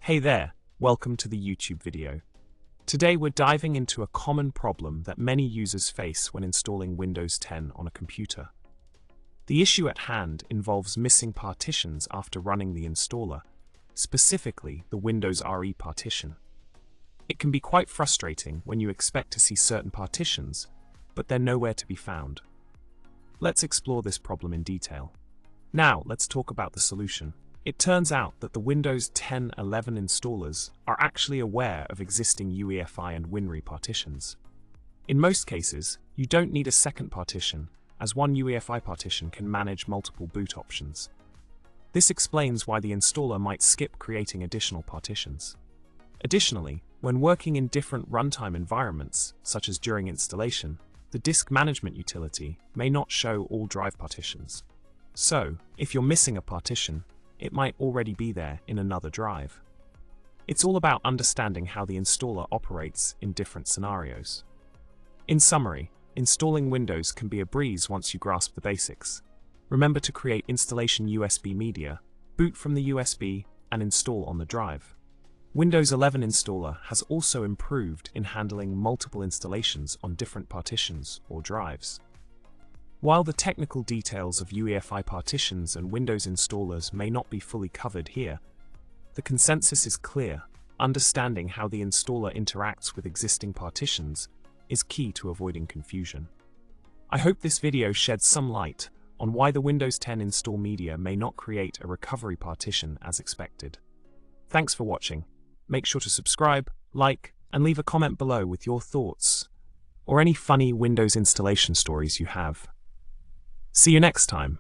Hey there, welcome to the YouTube video. Today we're diving into a common problem that many users face when installing Windows 10 on a computer. The issue at hand involves missing partitions after running the installer, specifically the Windows RE partition. It can be quite frustrating when you expect to see certain partitions, but they're nowhere to be found. Let's explore this problem in detail. Now let's talk about the solution. It turns out that the Windows 10 11 installers are actually aware of existing UEFI and WinRE partitions. In most cases, you don't need a second partition, as one UEFI partition can manage multiple boot options. This explains why the installer might skip creating additional partitions. Additionally, when working in different runtime environments, such as during installation, the disk management utility may not show all drive partitions. So, if you're missing a partition, it might already be there in another drive. It's all about understanding how the installer operates in different scenarios. In summary, installing Windows can be a breeze once you grasp the basics. Remember to create installation USB media, boot from the USB, and install on the drive. Windows 11 installer has also improved in handling multiple installations on different partitions or drives. While the technical details of UEFI partitions and Windows installers may not be fully covered here, the consensus is clear. Understanding how the installer interacts with existing partitions is key to avoiding confusion. I hope this video sheds some light on why the Windows 10 install media may not create a recovery partition as expected. Thanks for watching. Make sure to subscribe, like, and leave a comment below with your thoughts or any funny Windows installation stories you have. See you next time.